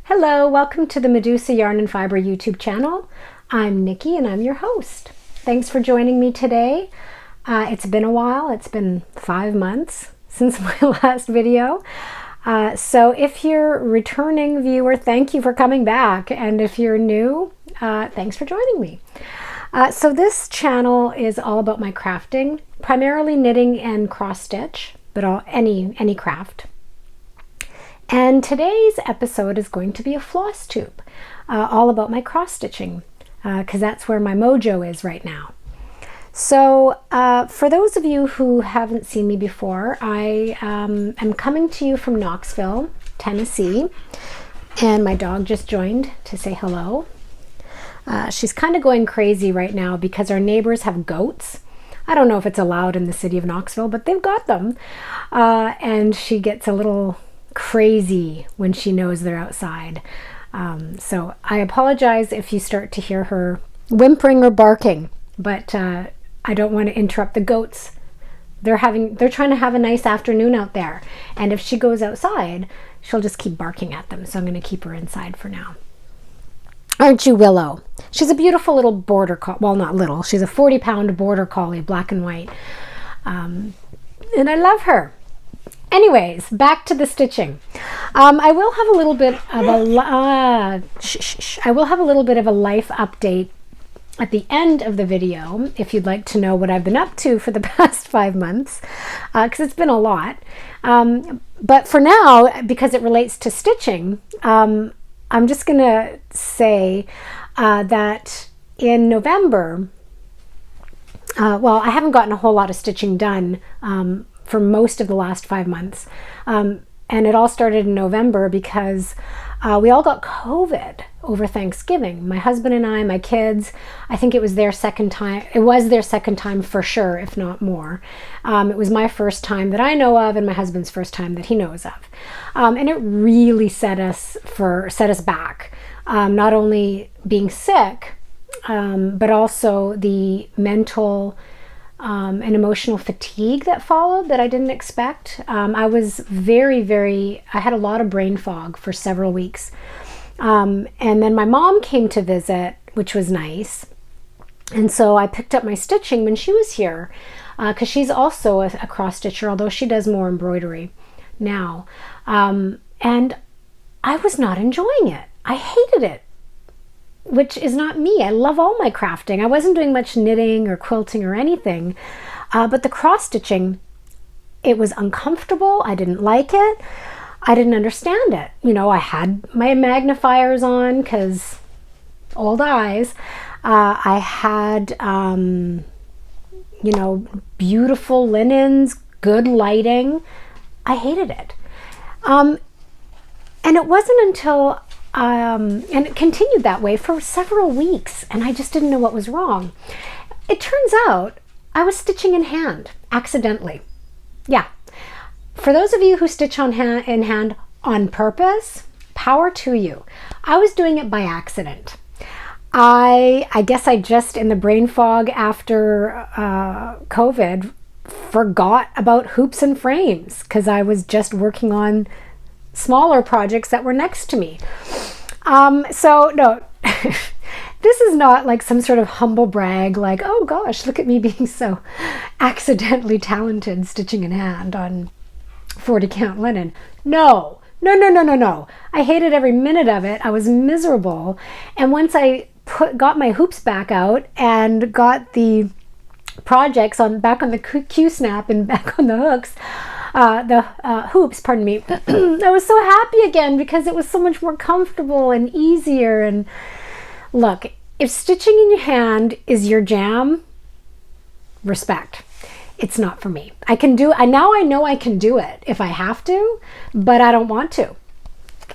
Hello, welcome to the Medusa Yarn and Fiber YouTube channel. I'm Nikki and I'm your host. Thanks for joining me today. It's been a while. It's been 5 months since my last video. So if you're a returning viewer, thank you for coming back. And if you're new, thanks for joining me. So this channel is all about my crafting, primarily knitting and cross stitch, but any craft. And today's episode is going to be a FlossTube, all about my cross stitching, because that's where my mojo is right now. So for those of you who haven't seen me before, I am coming to you from Knoxville, Tennessee, and my dog just joined to say hello. She's kind of going crazy right now because our neighbors have goats. I don't know if it's allowed in the city of Knoxville, but they've got them. And she gets a little crazy when she knows they're outside. So I apologize if you start to hear her whimpering or barking, but I don't want to interrupt the goats. They're trying to have a nice afternoon out there. And if she goes outside, she'll just keep barking at them. So I'm going to keep her inside for now. Aren't you, Willow? She's a beautiful little border collie. Well, not little. She's a 40-pound border collie, black and white. And I love her. Anyways, back to the stitching. I will have a little bit of a life update at the end of the video if you'd like to know what I've been up to for the past 5 months, because it's been a lot. But for now, because it relates to stitching, I'm just going to say that in November, well, I haven't gotten a whole lot of stitching done for most of the last 5 months. And it all started in November because we all got COVID over Thanksgiving. My husband and I, my kids, I think it was their second time. It was their second time for sure, if not more. It was my first time that I know of and my husband's first time that he knows of. And it really set us back. Not only being sick, but also the mental and emotional fatigue that followed that I didn't expect. I was I had a lot of brain fog for several weeks. And then my mom came to visit, which was nice. And so I picked up my stitching when she was here, because she's also a cross stitcher, although she does more embroidery now. And I was not enjoying it. I hated it, which is not me. I love all my crafting. I wasn't doing much knitting or quilting or anything, but the cross stitching, it was uncomfortable. I didn't like it. I didn't understand it. You know, I had my magnifiers on because old eyes. I had, beautiful linens, good lighting. I hated it. And it wasn't until and it continued that way for several weeks, and I just didn't know what was wrong. It turns out I was stitching in hand, accidentally. Yeah. For those of you who stitch in hand on purpose, power to you. I was doing it by accident. I guess I just, in the brain fog after COVID, forgot about hoops and frames because I was just working on smaller projects that were next to me. So no, this is not like some sort of humble brag, like, oh gosh, look at me being so accidentally talented stitching in hand on 40 count linen. No. I hated every minute of it. I was miserable. And once I got my hoops back out and got the projects back on the Q-snap and back on the hooks, hoops, pardon me, I was so happy again because it was so much more comfortable and easier. And look, if stitching in your hand is your jam, respect. It's not for me. Now I know I can do it if I have to, but I don't want to.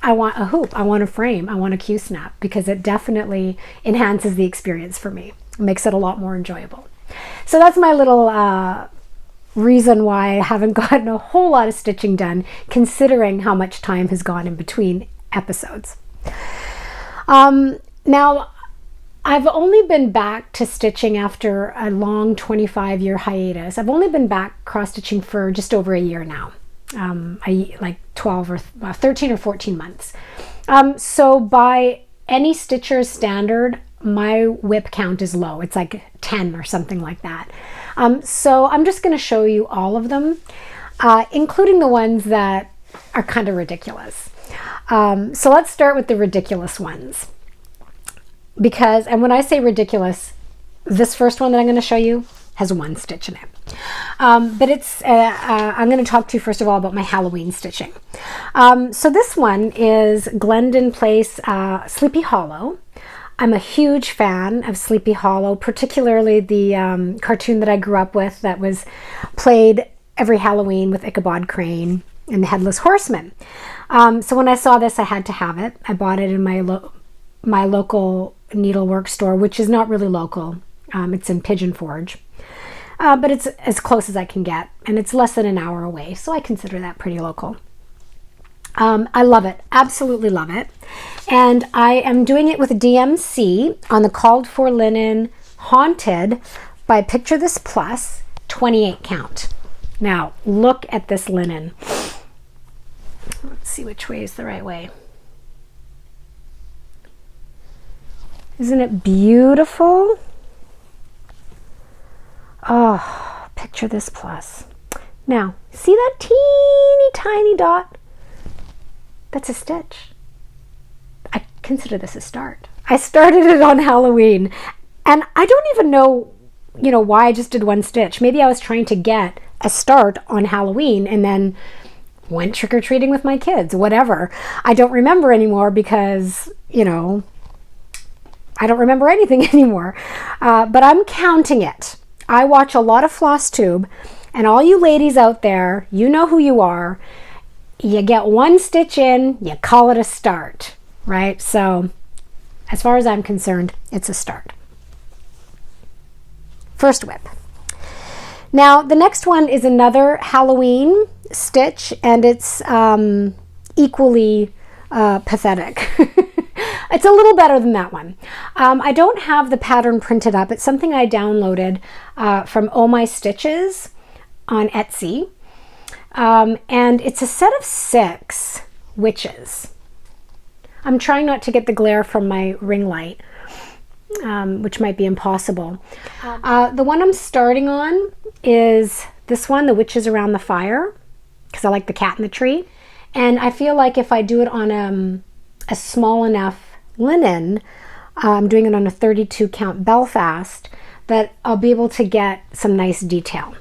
I want a hoop, I want a frame, I want a Q-snap because it definitely enhances the experience for me. It makes it a lot more enjoyable. So that's my little reason why I haven't gotten a whole lot of stitching done, considering how much time has gone in between episodes. Now, I've only been back to stitching after a long 25-year hiatus. I've only been back cross-stitching for just over a year now. Like 12 or 13 or 14 months. So by any stitcher's standard, my WIP count is low. It's like 10 or something like that. So I'm just going to show you all of them, including the ones that are kind of ridiculous. So let's start with the ridiculous ones. Because, and when I say ridiculous, this first one that I'm going to show you has one stitch in it. But it's, I'm going to talk to you first of all about my Halloween stitching. So this one is Glendon Place Sleepy Hollow. I'm a huge fan of Sleepy Hollow, particularly the cartoon that I grew up with that was played every Halloween with Ichabod Crane and the Headless Horseman. So when I saw this, I had to have it. I bought it in my local needlework store, which is not really local. It's in Pigeon Forge. But it's as close as I can get, and it's less than an hour away, so I consider that pretty local. I love it, absolutely love it. And I am doing it with DMC on the Called For Linen Haunted by Picture This Plus 28 count. Now, look at this linen. Let's see which way is the right way. Isn't it beautiful? Oh, Picture This Plus. Now, see that teeny tiny dot? That's a stitch. I consider this a start. I started it on Halloween, and I don't even know, why I just did one stitch. Maybe I was trying to get a start on Halloween and then went trick-or-treating with my kids, whatever. I don't remember anymore because, I don't remember anything anymore. But I'm counting it. I watch a lot of FlossTube, and all you ladies out there, you know who you are. You get one stitch in, you call it a start, right? So as far as I'm concerned, it's a start. First WIP. Now the next one is another Halloween stitch, and it's equally pathetic. It's a little better than that one. I don't have the pattern printed up. It's something I downloaded from Oh My Stitches on Etsy. And it's a set of 6 witches. I'm trying not to get the glare from my ring light, which might be impossible. The one I'm starting on is this one, The Witches Around the Fire, because I like the cat in the tree. And I feel like if I do it on a small enough linen, I'm doing it on a 32 count Belfast, that I'll be able to get some nice detail.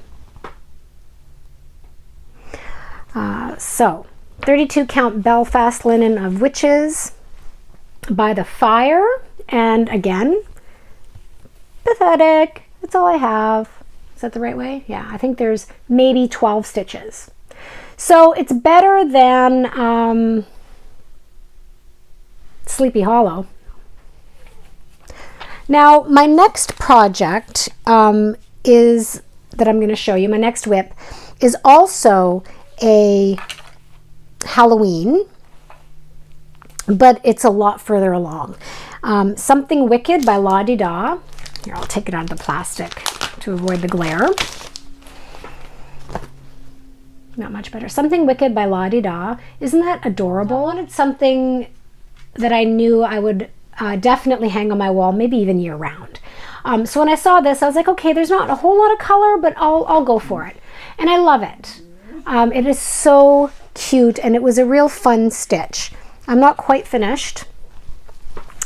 So 32 count Belfast linen of Witches by the Fire, and again, pathetic. That's all I have. Is that the right way? Yeah, I think there's maybe 12 stitches. So it's better than Sleepy Hollow. Now my next project is that I'm going to show you, my next WIP is also a Halloween, but it's a lot further along. Something Wicked by La Di Da. Here, I'll take it out of the plastic to avoid the glare. Not much better. Something Wicked by La Di Da. Isn't that adorable? I wanted something that I knew I would definitely hang on my wall, maybe even year round. So when I saw this, I was like, okay, there's not a whole lot of color, but I'll go for it. And I love it. It is so cute, and it was a real fun stitch. I'm not quite finished,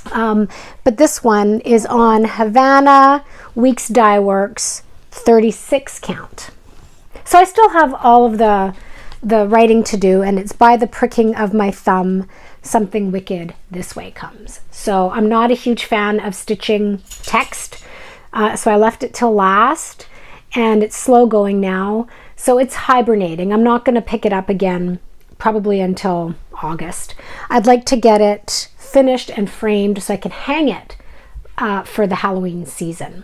but this one is on Havana Weeks Dye Works 36 count. So I still have all of the writing to do, and it's by the pricking of my thumb, Something Wicked This Way Comes. So I'm not a huge fan of stitching text, so I left it till last, and it's slow going now, so it's hibernating. I'm not going to pick it up again probably until August. I'd like to get it finished and framed so I can hang it for the Halloween season,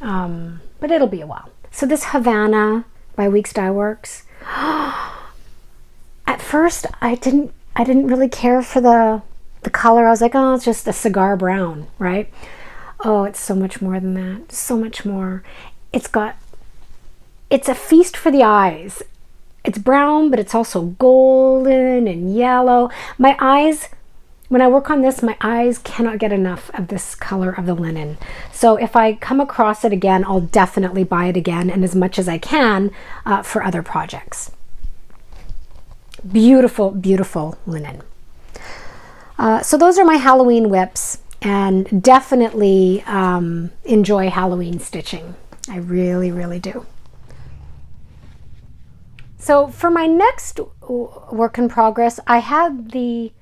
but it'll be a while. So this Havana by Weeks Dye Works, at first I didn't really care for the color. I was like, oh, it's just a cigar brown, right? Oh, it's so much more than that. So much more. It's a feast for the eyes. It's brown, but it's also golden and yellow. My eyes when I work on this, my eyes cannot get enough of this color of the linen. So if I come across it again, I'll definitely buy it again, and as much as I can for other projects. Beautiful, beautiful linen. So those are my Halloween WIPs, and definitely enjoy Halloween stitching. I really, really do. So for my next work in progress, I had the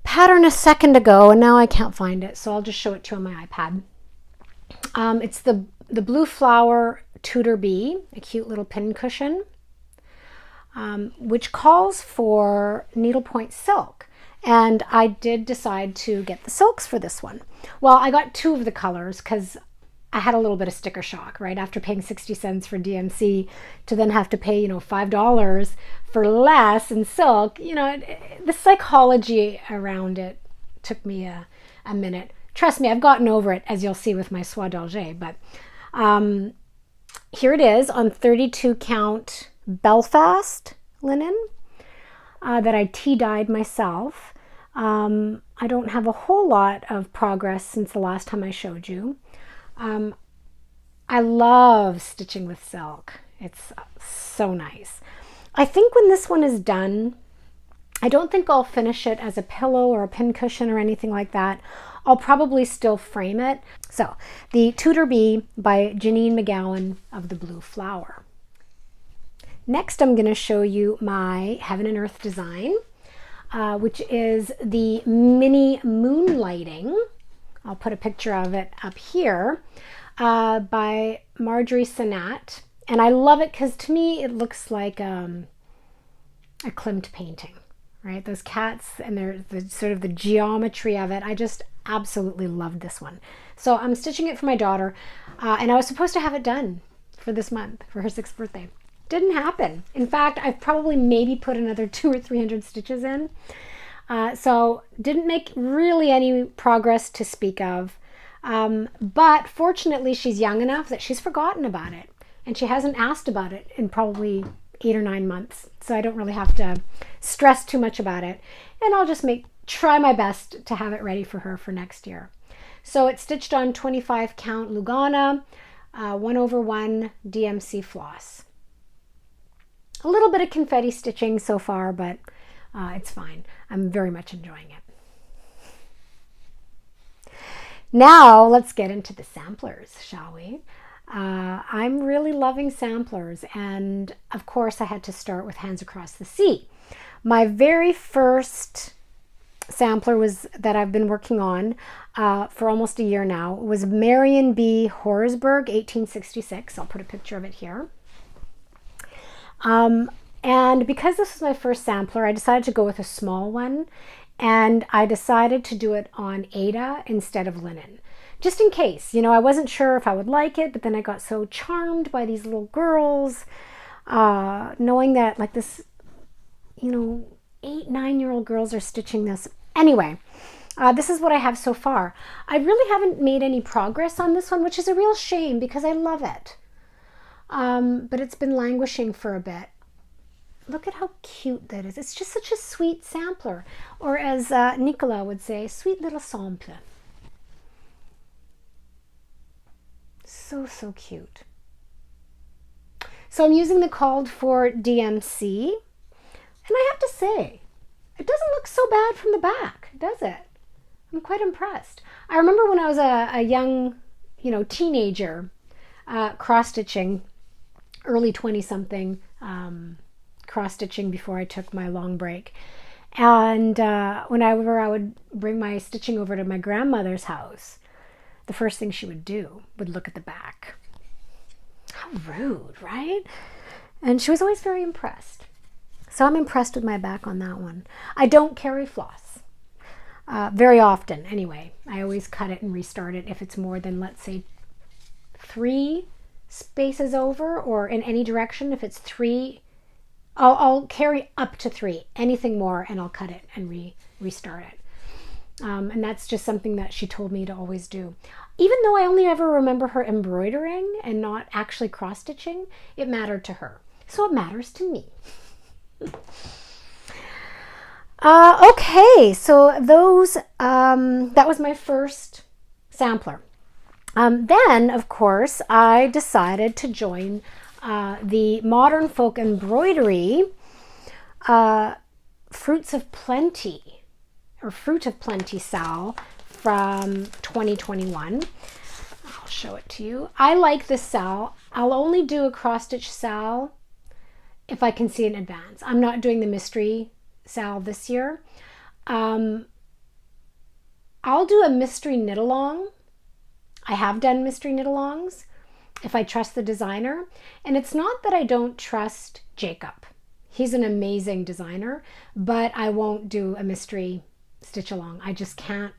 pattern a second ago, and now I can't find it, so I'll just show it to you on my iPad. It's the Blue Flower Tudor Bee, a cute little pin cushion, which calls for needlepoint silk. And I did decide to get the silks for this one. Well, I got two of the colors because I had a little bit of sticker shock, right? After paying 60 cents for DMC to then have to pay, $5 for less in silk, the psychology around it took me a minute. Trust me, I've gotten over it, as you'll see with my soie d'Alger. But here it is on 32 count Belfast linen that I tea-dyed myself. I don't have a whole lot of progress since the last time I showed you. I love stitching with silk. It's so nice. I think when this one is done, I don't think I'll finish it as a pillow or a pin cushion or anything like that. I'll probably still frame it. So, the Tudor Bee by Janine McGowan of the Blue Flower. Next, I'm going to show you my Heaven and Earth design, which is the mini moonlighting. I'll put a picture of it up here, by Marjorie Sinat. And I love it because to me it looks like a Klimt painting, right? Those cats and the sort of the geometry of it. I just absolutely loved this one. So I'm stitching it for my daughter, and I was supposed to have it done for this month, for her 6th birthday. Didn't happen. In fact, I've probably maybe put another 200 or 300 stitches in. So didn't make really any progress to speak of. But fortunately, she's young enough that she's forgotten about it. And she hasn't asked about it in probably 8 or 9 months. So I don't really have to stress too much about it. And I'll just try my best to have it ready for her for next year. So it's stitched on 25 count Lugana, 1/1 DMC floss. A little bit of confetti stitching so far, but it's fine. I'm very much enjoying it. Now let's get into the samplers, shall we? I'm really loving samplers, and of course I had to start with Hands Across the Sea. My very first sampler that I've been working on for almost a year now was Marion B. Horsburgh, 1866. I'll put a picture of it here. And because this was my first sampler, I decided to go with a small one, and I decided to do it on Aida instead of linen, just in case. I wasn't sure if I would like it, but then I got so charmed by these little girls, knowing that like this, 8, 9-year-old girls are stitching this. Anyway, this is what I have so far. I really haven't made any progress on this one, which is a real shame because I love it. But it's been languishing for a bit. Look at how cute that is. It's just such a sweet sampler. Or as Nicola would say, sweet little sample. So, so cute. So I'm using the called for DMC. And I have to say, it doesn't look so bad from the back, does it? I'm quite impressed. I remember when I was a young, teenager, cross-stitching, early 20-something, cross-stitching before I took my long break. And whenever I would bring my stitching over to my grandmother's house, the first thing she would look at the back. How rude, right? And she was always very impressed. So I'm impressed with my back on that one. I don't carry floss. Very often, anyway. I always cut it and restart it if it's more than, let's say, 3 spaces over, or in any direction. If it's 3, I'll carry up to 3. Anything more, and I'll cut it and restart it. And that's just something that she told me to always do. Even though I only ever remember her embroidering and not actually cross-stitching, it mattered to her. So it matters to me. Okay, so those that was my first sampler. Then, of course, I decided to join the Modern Folk Embroidery Fruits of Plenty, or Fruit of Plenty Sal from 2021. I'll show it to you. I like this sal. I'll only do a cross-stitch sal if I can see in advance. I'm not doing the mystery sal this year. I'll do a mystery knit-along. I have done mystery knit-alongs if I trust the designer. And it's not that I don't trust Jacob. He's an amazing designer, but I won't do a mystery stitch-along. I just can't.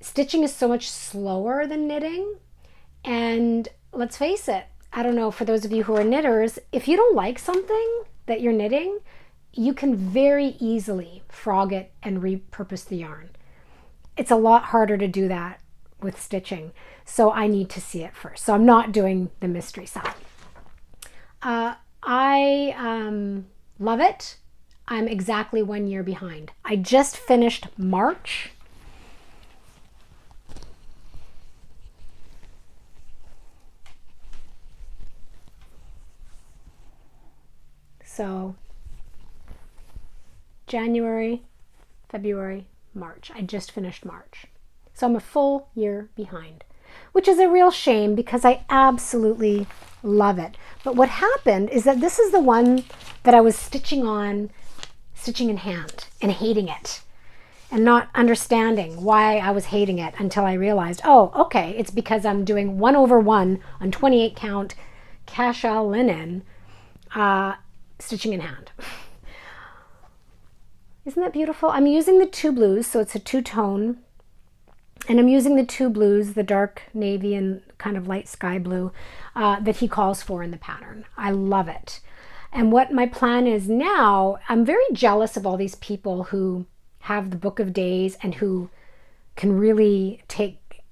Stitching is so much slower than knitting. And let's face it, I don't know, for those of you who are knitters, if you don't like something that you're knitting, you can very easily frog it and repurpose the yarn. It's a lot harder to do that with stitching. So I need to see it first. So I'm not doing the mystery side. I love it. I'm exactly 1 year behind. I just finished March. So January, February, March. I just finished March. So I'm a full year behind, which is a real shame because I absolutely love it. But what happened is that this is the one that I was stitching in hand and hating it and not understanding why I was hating it until I realized, oh, okay, it's because I'm doing 1/1 on 28 count cashel linen, stitching in hand. Isn't that beautiful? I'm using the two blues, so it's a two-tone. And I'm using the two blues, the dark navy and kind of light sky blue, that he calls for in the pattern. I love it. And what my plan is now, I'm very jealous of all these people who have the book of days and who can really take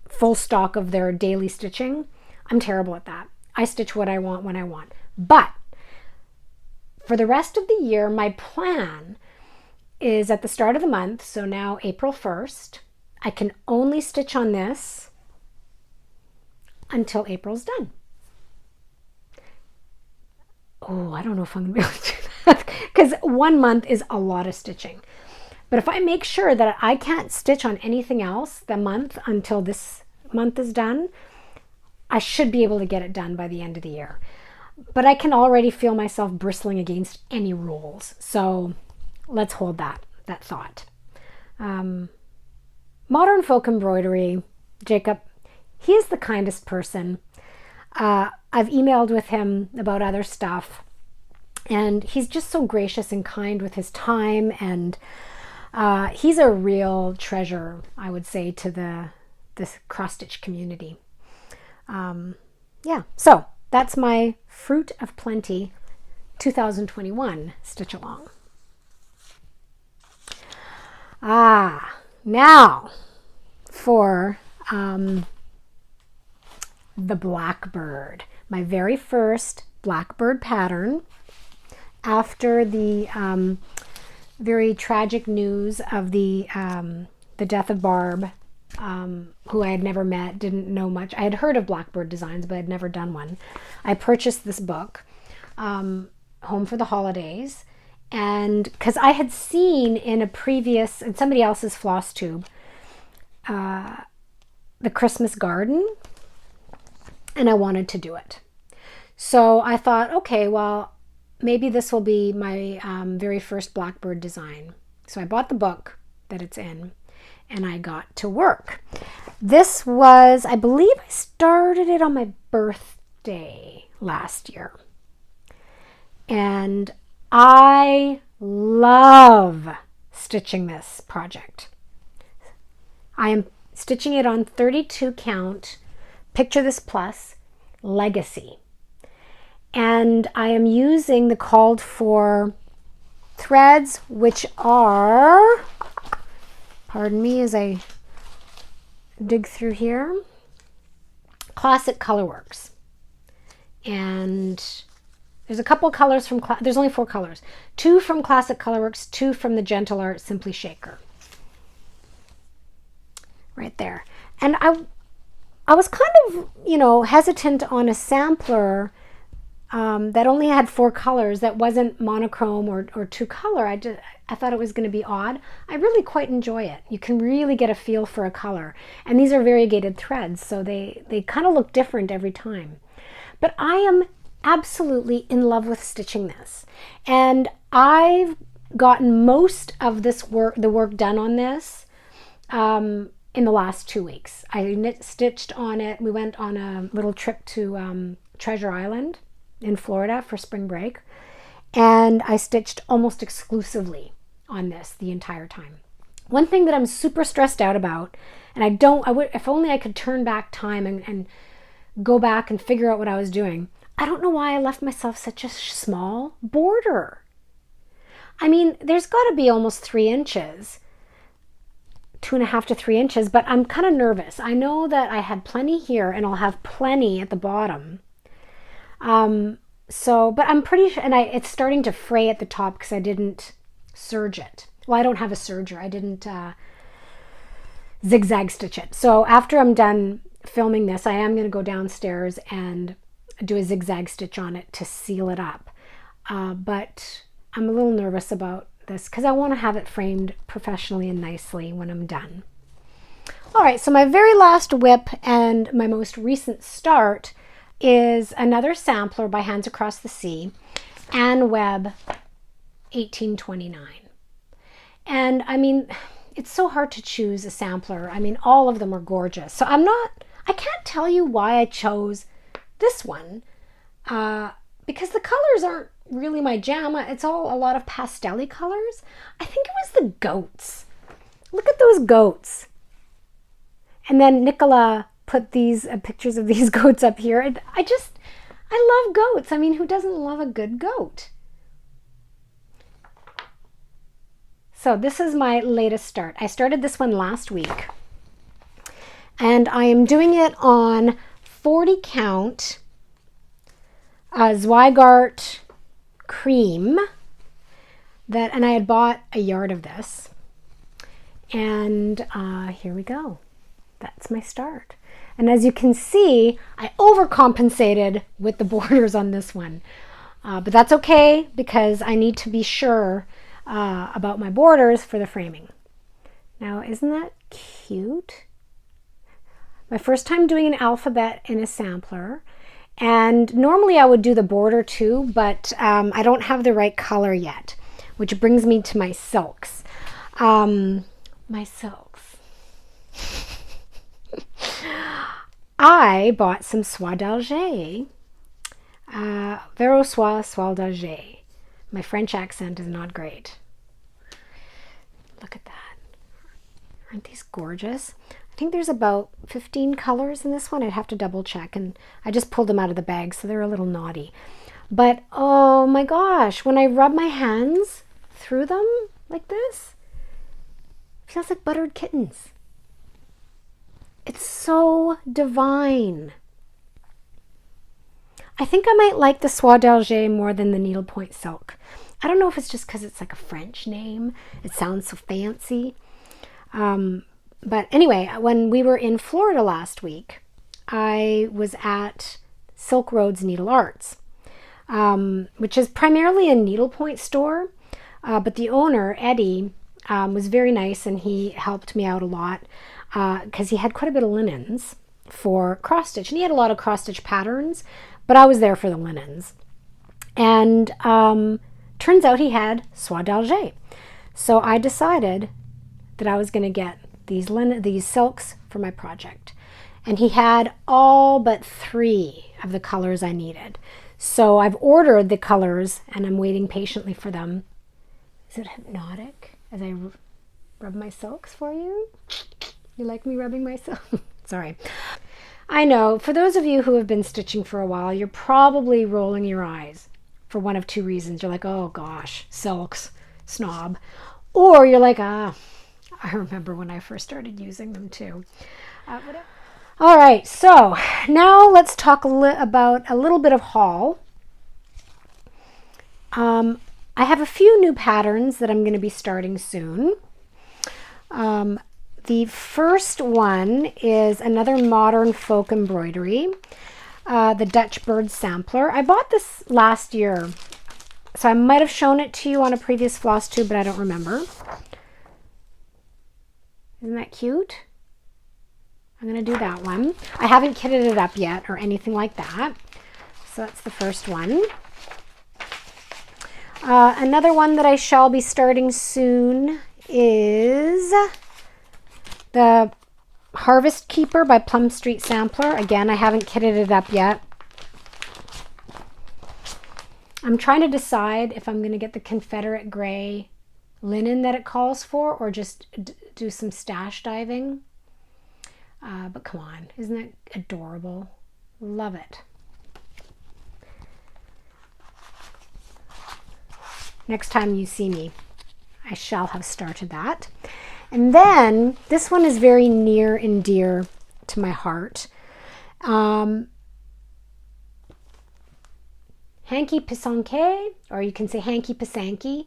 full stock of their daily stitching. I'm terrible at that. I stitch what I want when I want. But for the rest of the year, my plan is at the start of the month, so now April 1st, I can only stitch on this until April's done. Oh, I don't know if I'm going to be able to do that because 1 month is a lot of stitching. But if I make sure that I can't stitch on anything else the month until this month is done, I should be able to get it done by the end of the year. But I can already feel myself bristling against any rules. So let's hold that thought. Modern Folk Embroidery, Jacob, he is the kindest person. I've emailed with him about other stuff, and he's just so gracious and kind with his time, and he's a real treasure, I would say, to this cross-stitch community. Yeah, so that's my Fruit of Plenty 2021 stitch along. Now for the Blackbird, my very first Blackbird pattern after the very tragic news of the death of Barb, who I had never met, didn't know much. I had heard of Blackbird Designs, but I'd never done one. I purchased this book, Home for the Holidays, and because I had seen in somebody else's FlossTube, the Christmas garden, and I wanted to do it. So I thought, okay, well, maybe this will be my very first Blackbird design. So I bought the book that it's in, and I got to work. This was, I believe I started it on my birthday last year. And I love stitching this project. I am stitching it on 32 count, Picture This Plus, Legacy. And I am using the called for threads, which are, pardon me as I dig through here, Classic Colorworks. And There's a couple colors from, there's only 4 colors. 2 from Classic Colorworks, 2 from the Gentle Art Simply Shaker. Right there. And I was kind of, you know, hesitant on a sampler that only had 4 colors, that wasn't monochrome or 2 color. I thought it was going to be odd. I really quite enjoy it. You can really get a feel for a color. And these are variegated threads, so they kind of look different every time. But I am absolutely in love with stitching this. And I've gotten most of the work done on this in the last 2 weeks. I stitched on it. We went on a little trip to Treasure Island in Florida for spring break, and I stitched almost exclusively on this the entire time. One thing that I'm super stressed out about, and if only I could turn back time and go back and figure out what I was doing. I don't know why I left myself such a small border. I mean, there's got to be almost 3 inches, 2.5 to 3 inches, but I'm kind of nervous. I know that I had plenty here and I'll have plenty at the bottom. But I'm pretty sure, and it's starting to fray at the top because I didn't serge it. Well, I don't have a serger. I didn't zigzag stitch it. So after I'm done filming this, I am going to go downstairs and do a zigzag stitch on it to seal it up. But I'm a little nervous about this because I want to have it framed professionally and nicely when I'm done. All right, so my very last WIP and my most recent start is another sampler by Hands Across the Sea, Ann Webb 1829. And I mean, it's so hard to choose a sampler. I mean, all of them are gorgeous. So I can't tell you why I chose this one, because the colors aren't really my jam. It's all a lot of pastel-y colors. I think it was the goats. Look at those goats. And then Nicola put these pictures of these goats up here. And I love goats. I mean, who doesn't love a good goat? So this is my latest start. I started this one last week. And I am doing it on 40 count Zweigart cream and I had bought a yard of this. And here we go. That's my start. And as you can see, I overcompensated with the borders on this one. But that's okay because I need to be sure about my borders for the framing. Now, isn't that cute? My first time doing an alphabet in a sampler. And normally I would do the border too, but I don't have the right color yet, which brings me to my silks. My silks. I bought some soie d'Alger, Vero soie d'Alger. My French accent is not great. Look at that. Aren't these gorgeous? I think there's about 15 colors in this one. I'd have to double check, and I just pulled them out of the bag, so they're a little naughty. But oh my gosh, when I rub my hands through them like this, it feels like buttered kittens. It's so divine. I think I might like the Soie d'Alger more than the needlepoint silk. I don't know if it's just because it's like a French name. It sounds so fancy. But anyway, when we were in Florida last week, I was at Silk Road's Needle Arts, which is primarily a needlepoint store. But the owner, Eddie, was very nice, and he helped me out a lot because he had quite a bit of linens for cross stitch, and he had a lot of cross stitch patterns, but I was there for the linens. And turns out he had Soie d'Alger. So I decided that I was going to get these silks for my project. And he had all but 3 of the colors I needed. So I've ordered the colors, and I'm waiting patiently for them. Is it hypnotic as I rub my silks for you? You like me rubbing my silks? Sorry. I know, for those of you who have been stitching for a while, you're probably rolling your eyes for one of 2 reasons. You're like, oh gosh, silks, snob. Or you're like, I remember when I first started using them too. All right, so now let's talk about a little bit of haul. I have a few new patterns that I'm going to be starting soon. The first one is another modern folk embroidery, the Dutch Bird Sampler. I bought this last year, so I might have shown it to you on a previous FlossTube, but I don't remember. Isn't that cute? I'm going to do that one. I haven't kitted it up yet or anything like that. So that's the first one. Another one that I shall be starting soon is the Harvest Keeper by Plum Street Sampler. Again, I haven't kitted it up yet. I'm trying to decide if I'm going to get the Confederate gray linen that it calls for or just do some stash diving. But come on, isn't that adorable? Love it. Next time you see me, I shall have started that. And then this one is very near and dear to my heart. Hanky Pisanke, or you can say Hanky Pisanky,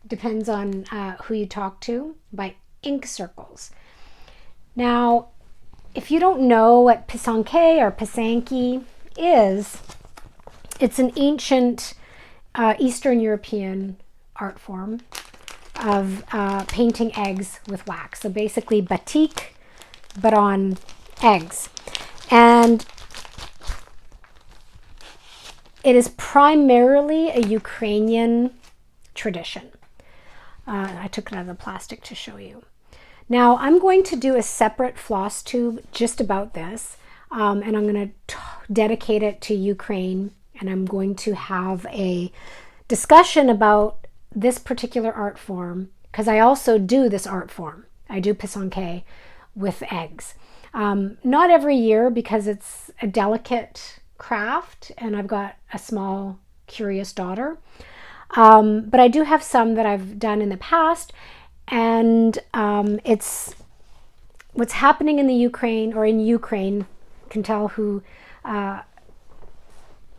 depends on who you talk to, by Ink Circles. Now, if you don't know what Pisanke or Pisanki is, it's an ancient Eastern European art form of painting eggs with wax. So basically batik, but on eggs. And it is primarily a Ukrainian tradition. I took it out of the plastic to show you. Now I'm going to do a separate floss tube just about this, and I'm going to dedicate it to Ukraine, and I'm going to have a discussion about this particular art form, because I also do this art form. I do pisanke with eggs. Not every year because it's a delicate craft and I've got a small curious daughter. But I do have some that I've done in the past, and it's what's happening in the Ukraine, or in Ukraine, can tell who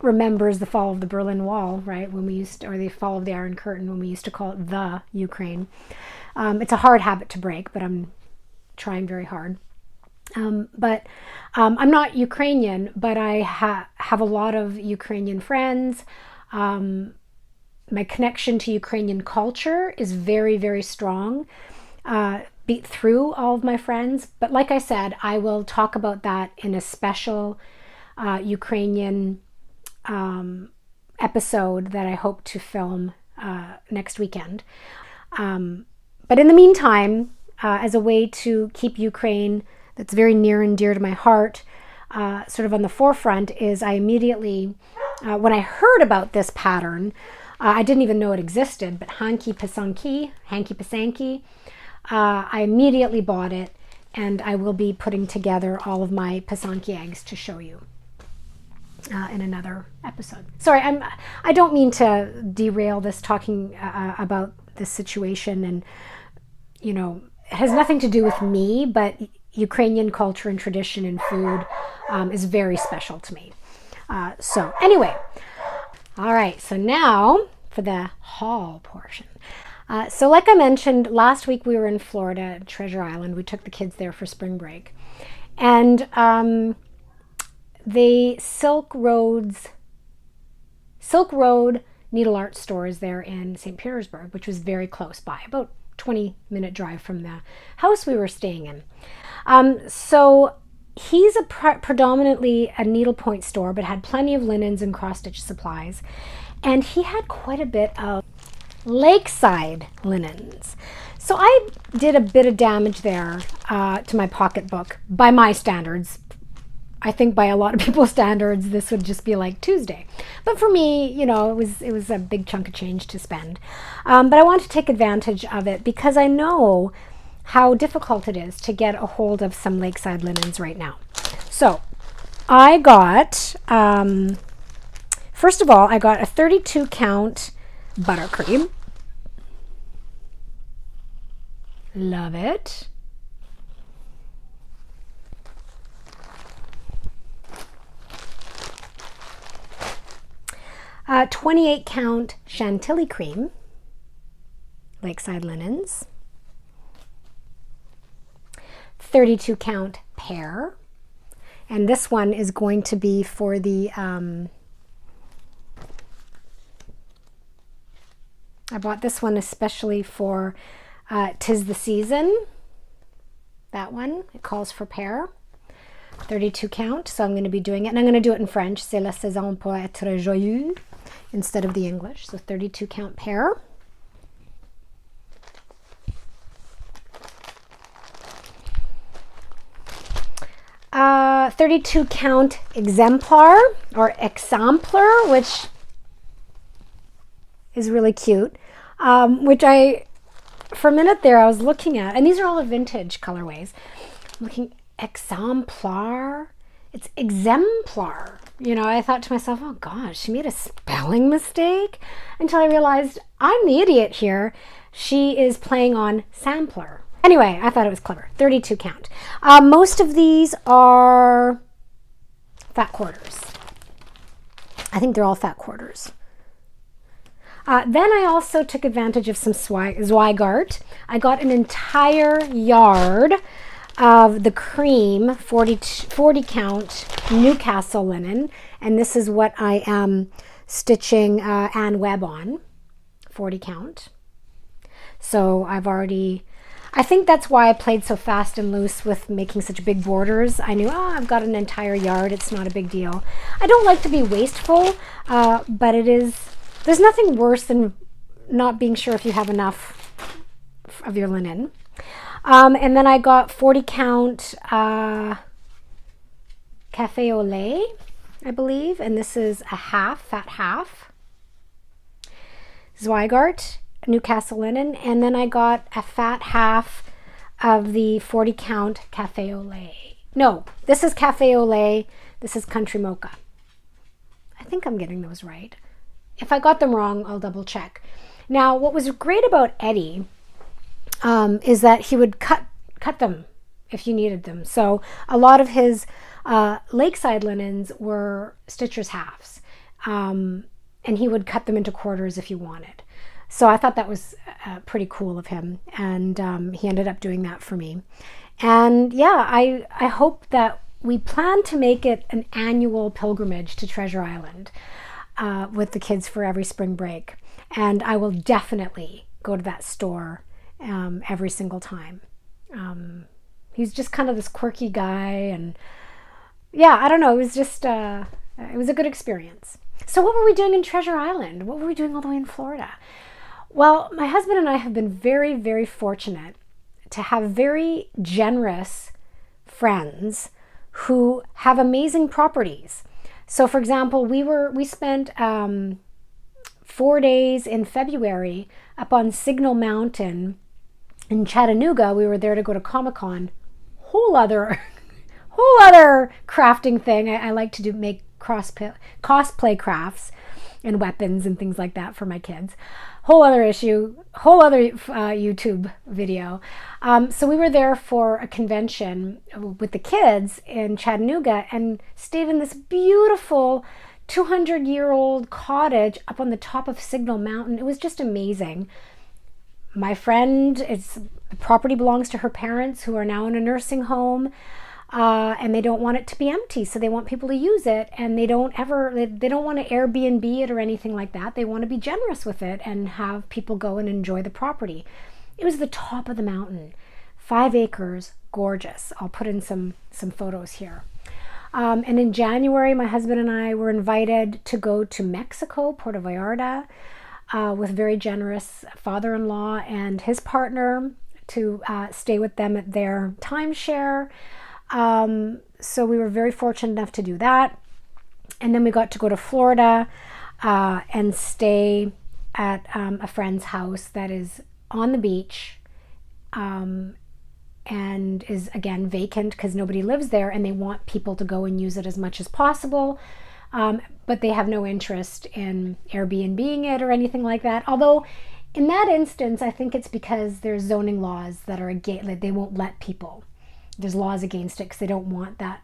remembers the fall of the Berlin Wall, right? When we used to, or the fall of the Iron Curtain, when we used to call it the Ukraine. It's a hard habit to break, but I'm trying very hard. But I'm not Ukrainian, but I have a lot of Ukrainian friends. My connection to Ukrainian culture is very, very strong through all of my friends. But like I said, I will talk about that in a special Ukrainian episode that I hope to film next weekend. But in the meantime, as a way to keep Ukraine, that's very near and dear to my heart, sort of on the forefront, is I immediately, when I heard about this pattern, I didn't even know it existed, but Hanky Pisanki, I immediately bought it, and I will be putting together all of my Pisanki eggs to show you in another episode. Sorry, I don't mean to derail this talking about this situation, and you know, it has nothing to do with me, but Ukrainian culture and tradition and food is very special to me. So anyway, all right, so now for the haul portion. So like I mentioned, last week we were in Florida, Treasure Island. We took the kids there for spring break. And the Silk Road needle art store is there in St. Petersburg, which was very close by, about 20-minute drive from the house we were staying in. So he's predominantly a needlepoint store, but had plenty of linens and cross-stitch supplies. And he had quite a bit of lakeside linens. So I did a bit of damage there to my pocketbook by my standards. I think by a lot of people's standards, this would just be like Tuesday. But for me, you know, it was a big chunk of change to spend. But I want to take advantage of it because I know how difficult it is to get a hold of some lakeside linens right now. So I got, first of all, I got a 32 count buttercream. Love it. 28 count Chantilly cream, Lakeside Linens. 32 count pear. And this one is going to be for the, I bought this one especially for 'Tis the Season. That one, it calls for pear. 32 count, so I'm going to be doing it. And I'm going to do it in French. C'est la saison pour être joyeux instead of the English. So 32 count pear. 32 count exemplar or exemplar, which is really cute, which for a minute there I was looking at, and these are all the vintage colorways. I'm looking, exemplar, it's exemplar. You know, I thought to myself, oh gosh, she made a spelling mistake, until I realized I'm the idiot here. She is playing on sampler. Anyway, I thought it was clever. 32 count. Most of these are fat quarters. I think they're all fat quarters. Then I also took advantage of some Zweigart. I got an entire yard of the cream 40 count Newcastle linen, and this is what I am stitching Ann Webb on, 40 count. So I think that's why I played so fast and loose with making such big borders. I knew, I've got an entire yard, it's not a big deal. I don't like to be wasteful, but there's nothing worse than not being sure if you have enough of your linen. And then I got 40 count Cafe au lait, I believe, and this is a fat half. Zweigart Newcastle linen, and then I got a fat half of the 40 count Cafe au lait. No, this is Cafe au lait, this is Country Mocha. I think I'm getting those right. If I got them wrong, I'll double check. Now, what was great about Eddie is that he would cut them if you needed them. So a lot of his Lakeside linens were stitcher's halves, and he would cut them into quarters if you wanted. So I thought that was pretty cool of him, and he ended up doing that for me. And yeah, I hope that we plan to make it an annual pilgrimage to Treasure Island with the kids for every spring break. And I will definitely go to that store every single time. He's just kind of this quirky guy, and yeah, I don't know, it was just, it was a good experience. So what were we doing in Treasure Island? What were we doing all the way in Florida? Well, my husband and I have been very, very fortunate to have very generous friends who have amazing properties. So for example, we spent 4 days in February up on Signal Mountain in Chattanooga. We were there to go to Comic-Con. Whole other crafting thing. I like to make cosplay crafts and weapons and things like that for my kids. Whole other issue, whole other YouTube video. So we were there for a convention with the kids in Chattanooga and stayed in this beautiful 200-year-old cottage up on the top of Signal Mountain. It was just amazing. My friend, the property belongs to her parents, who are now in a nursing home. And they don't want it to be empty, so they want people to use it, and they don't want to Airbnb it or anything like that. They want to be generous with it and have people go and enjoy the property. It was the top of the mountain, 5 acres, gorgeous. I'll put in some photos here. And in January, my husband and I were invited to go to Mexico, Puerto Vallarta, with very generous father-in-law and his partner to stay with them at their timeshare. So we were very fortunate enough to do that. And then we got to go to Florida and stay at a friend's house that is on the beach and is, again, vacant because nobody lives there, and they want people to go and use it as much as possible. But they have no interest in Airbnb-ing it or anything like that. Although in that instance, I think it's because there's zoning laws that are against, they won't let people. There's laws against it because they don't want that.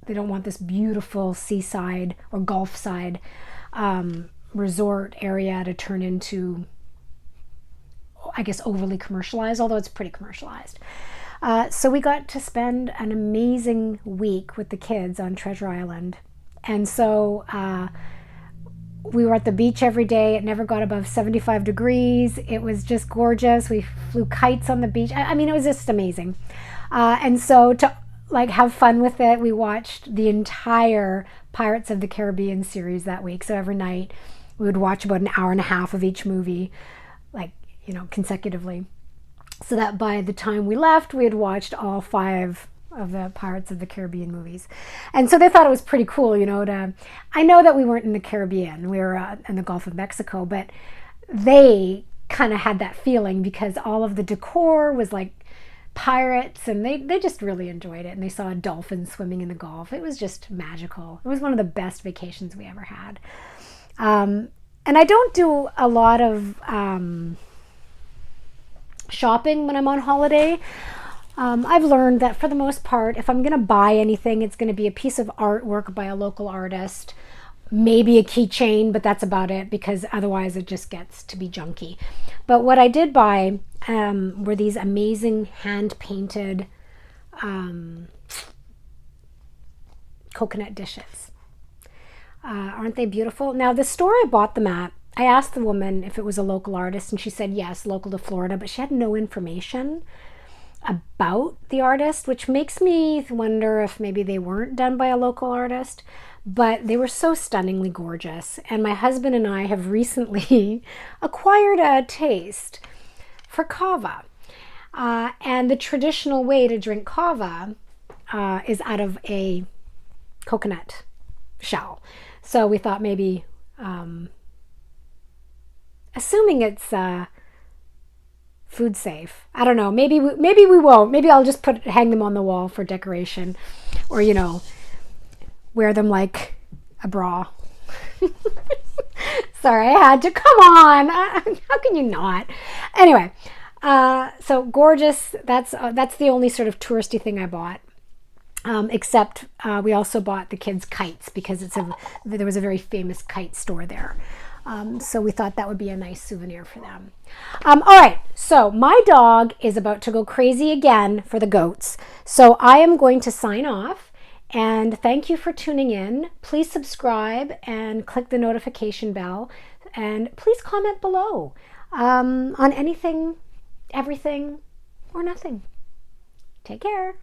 They don't want this beautiful seaside or Gulf side resort area to turn into, I guess, overly commercialized, although it's pretty commercialized. So we got to spend an amazing week with the kids on Treasure Island. And so we were at the beach every day. It never got above 75 degrees. It was just gorgeous. We flew kites on the beach. I mean, it was just amazing. And so to like have fun with it, we watched the entire Pirates of the Caribbean series that week. So every night we would watch about an hour and a half of each movie, like, you know, consecutively. So that by the time we left, we had watched all 5 of the Pirates of the Caribbean movies. And so they thought it was pretty cool, you know, I know that we weren't in the Caribbean, we were in the Gulf of Mexico, but they kind of had that feeling because all of the decor was like pirates, and they just really enjoyed it. And they saw a dolphin swimming in the Gulf. It was just magical. It was one of the best vacations we ever had. And I don't do a lot of shopping when I'm on holiday. I've learned that for the most part, if I'm going to buy anything, it's going to be a piece of artwork by a local artist, maybe a keychain, but that's about it, because otherwise it just gets to be junky. But what I did buy were these amazing hand-painted coconut dishes. Aren't they beautiful? Now, the store I bought them at, I asked the woman if it was a local artist, and she said yes, local to Florida, but she had no information about the artist, which makes me wonder if maybe they weren't done by a local artist. But they were so stunningly gorgeous, and my husband and I have recently acquired a taste for kava. And the traditional way to drink kava is out of a coconut shell. So we thought maybe, assuming it's food safe, I don't know, maybe we won't. Maybe I'll just hang them on the wall for decoration, or, you know, wear them like a bra. Sorry, I had to. Come on, how can you not? Anyway, so gorgeous. That's the only sort of touristy thing I bought. Except we also bought the kids kites, because there was a very famous kite store there. So we thought that would be a nice souvenir for them. All right, so my dog is about to go crazy again for the goats. So I am going to sign off, and thank you for tuning in. Please subscribe and click the notification bell, and please comment below on anything, everything, or nothing. Take care.